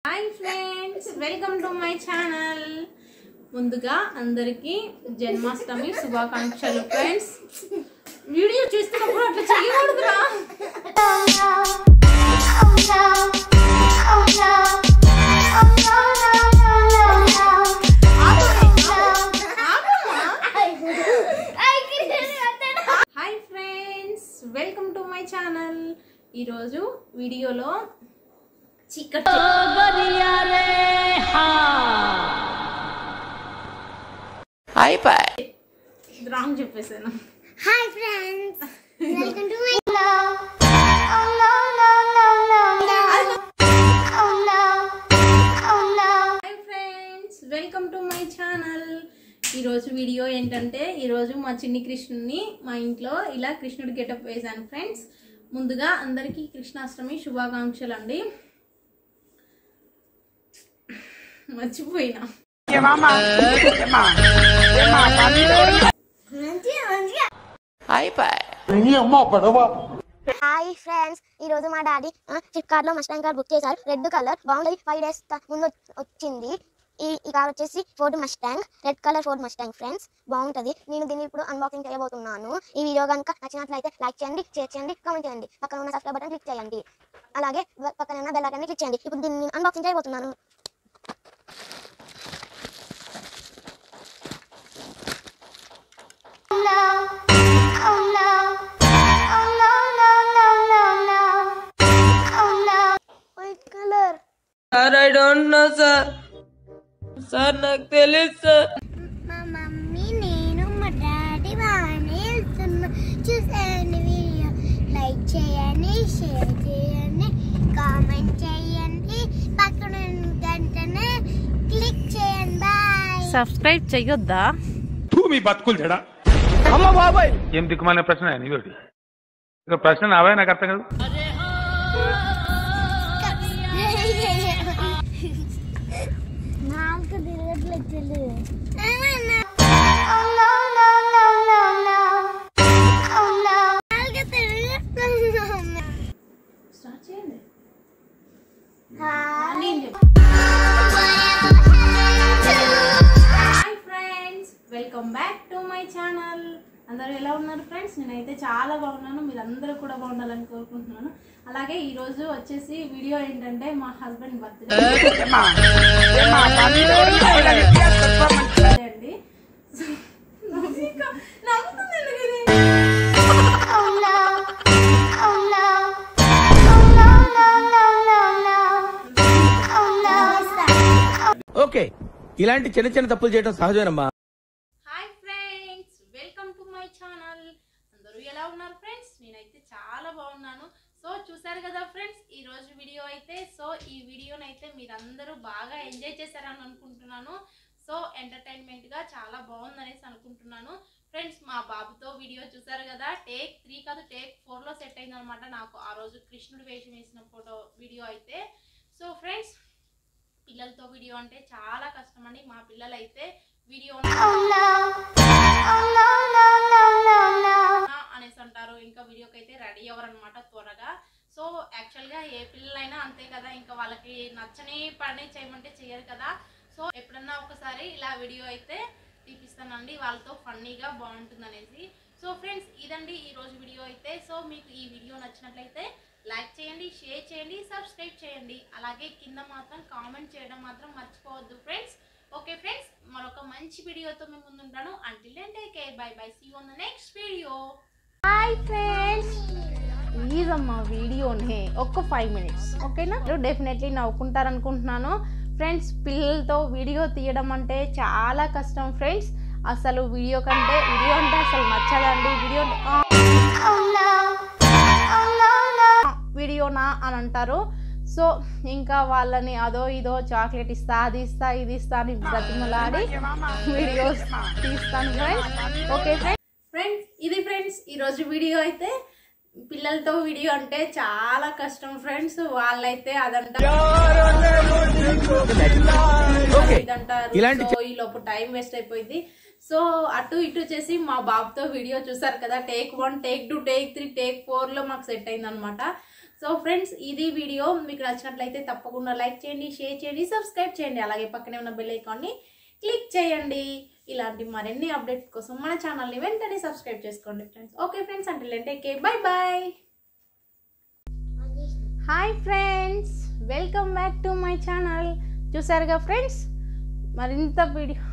Hi friends, welcome to my channel. ముందుగా అందరికి జన్మాష్టమి శుభాకాంక్షలు ఫ్రెండ్స్. వీడియో చూస్తున్నప్పుడు అట్లా చేయకూడదురా. Hi friends, welcome to my channel. ఈరోజు వీడియోలో చీకటి రాంగ్ చెప్పేసాను. Hi friends, welcome to my welcome to my channel. ఈరోజు వీడియో ఏంటంటే, ఈరోజు మా చిన్ని కృష్ణుని మా ఇంట్లో ఇలా కృష్ణుడి గెటప్ వేసాను ఫ్రెండ్స్. ముందుగా అందరికీ కృష్ణాష్టమి శుభాకాంక్షలు అండి. మర్చిపోయినా హాయ్ ఫ్రెండ్స్, ఈ రోజు మా డాడీ ఫ్లిప్కార్ట్ లో మస్టాంగ్ కార్ బుక్ చేశారు. రెడ్ కలర్ బాగుంది. 5 days ముందు వచ్చింది. ఈ కార్ వచ్చేసి Ford Mustang, red colour Ford Mustang friends. బాగుంటది. నేను దీన్ని ఇప్పుడు అన్బాక్సింగ్ చేయబోతున్నాను. ఈ వీడియో కనుక నచ్చినట్లయితే లైక్ చేయండి, షేర్ చేయండి, కామెంట్ చేయండి. పక్కన ఉన్న సబ్స్క్రైబ్ బటన్ క్లిక్ చేయండి. అలాగే పక్కన ఉన్న బెల్ ఐకాన్ క్లిక్ చేయండి. ఇప్పుడు దీన్ని అన్బాక్సింగ్ చేయబోతున్నాను. Sir, I don't know, sir. Sir, నాకు తెలియదు సార్. మా మమ్మీ నేను మా డాడీ బాగానే వెళ్తున్నాం. చూసేయండి వీడియో, లైక్ చేయండి, షేర్ చేయండి, కామెంట్ చేయండి, పక్కన గంటనే క్లిక్ చేయండి. బాయ్. సబ్స్క్రైబ్ చేయొద్దా? మీ బతుకులు చెడా అమ్మ బాబాయ్, ఏం దిక్కుమాలిన ప్రశ్న ఇదోటి. ఇక ప్రశ్న నావే నాకు అర్థం కాదు. నాకు తిరగట్లేదు. స్టార్ట్ చేయండి. Hi friends, welcome back to my channel. అందరూ ఎలా ఉన్నారు ఫ్రెండ్స్? నేనైతే చాలా బాగున్నాను. మీరందరూ కూడా బాగుండాలని కోరుకుంటున్నాను. అలాగే ఈరోజు వచ్చేసి వీడియో ఏంటంటే, మా హస్బెండ్ బర్త్డే అండి. నవ్వుతుంది ఎందుకు ఇది? ఓకే, ఇలాంటి చిన్న చిన్న తప్పులు చేయడం సహజమేనమ్మా. Hi friends, welcome to my channel. అందరూ ఎలా ఉన్నారు ఫ్రెండ్స్? నేనైతే చాలా బాగున్నాను. సో చూసారు కదా ఫ్రెండ్స్, ఈ రోజు వీడియో అయితే. సో ఈ వీడియోనైతే మీరందరూ బాగా ఎంజాయ్ చేశారని అనుకుంటున్నాను. సో ఎంటర్టైన్మెంట్ గా చాలా బాగుందనేసి అనుకుంటున్నాను ఫ్రెండ్స్. మా బాబుతో వీడియో చూసారు కదా, టేక్ 3 కాదు టేక్ 4 లో సెట్ అయింది అనమాట నాకు ఆ రోజు కృష్ణుడు వేషం వేసిన వీడియో అయితే. సో ఫ్రెండ్స్, పిల్లలతో వీడియో అంటే చాలా కష్టం అండి. మా పిల్లలైతే వీడియో అనేసి అంటారు, ఇంకా వీడియోకి అయితే రెడీ అవ్వరనమాట త్వరగా. సో యాక్చువల్గా ఏ పిల్లలైనా అంతే కదా, ఇంకా వాళ్ళకి నచ్చని పని చేయమంటే చేయరు కదా. సో ఎప్పుడన్నా ఒకసారి ఇలా వీడియో అయితే తీపిస్తానండి, వాళ్ళతో ఫన్నీగా బాగుంటుంది అనేసి. సో ఫ్రెండ్స్, ఇదండి ఈరోజు వీడియో అయితే. సో మీకు ఈ వీడియో నచ్చినట్లయితే లైక్ చేయండి, షేర్ చేయండి, సబ్స్క్రైబ్ చేయండి. అలాగే కింద మాత్రం కామెంట్ చేయడం మాత్రం మర్చిపోవద్దు ఫ్రెండ్స్. ఓకే ఫ్రెండ్స్, మరొక మంచి వీడియోతో మేము ముందుంటాను. Until then take care, bye bye, see you on the next video. Hi friends, please అమ్మా వీడియోని ఒక్క 5 minutes ఓకేనా? డెఫినెట్లీ నవ్వుకుంటారనుకుంటున్నాను ఫ్రెండ్స్. పిల్లలతో వీడియో తీయడం అంటే చాలా కష్టం ఫ్రెండ్స్. అసలు వీడియో అంటే అసలు నచ్చదండి. వీడియోనా అని అంటారు. సో ఇంకా వాళ్ళని అదో ఇదో చాక్లెట్ ఇస్తా, అది ఇస్తా, ఇది ఇస్తా అని బ్రతిమలాడి వీడియోస్ తీస్తాను ఫ్రెండ్స్. ఓకే ఫ్రెండ్స్, ఇది ఫ్రెండ్స్ ఈరోజు వీడియో అయితే. పిల్లలతో వీడియో అంటే చాలా కష్టం ఫ్రెండ్స్. వాళ్ళైతే అదంటారు, ఇదంటారు. సో ఈ లోపు టైం వేస్ట్ అయిపోయింది. సో అటు ఇటు చేసి మా బాబుతో వీడియో చూసారు కదా, టేక్ 1, టేక్ 2, టేక్ 3, టేక్ 4 లో మాకు సెట్ అయింది అనమాట. సో ఫ్రెండ్స్, ఇది వీడియో మీకు నచ్చినట్లయితే తప్పకుండా లైక్ చేయండి, షేర్ చేయండి, సబ్స్క్రైబ్ చేయండి. అలాగే పక్కనే ఉన్న బెల్ ఐకాన్ని క్లిక్ చేయండి. ఇలాంటి మరిన్ని అప్డేట్స్ కోసం మన ఛానల్ని వెంటనే సబ్స్క్రైబ్ చేసుకోండి friends. Okay friends, until then take care, bye bye. Hi friends, welcome back to my channel. చూసారుగా ఫ్రెండ్స్, మరింత వీడియో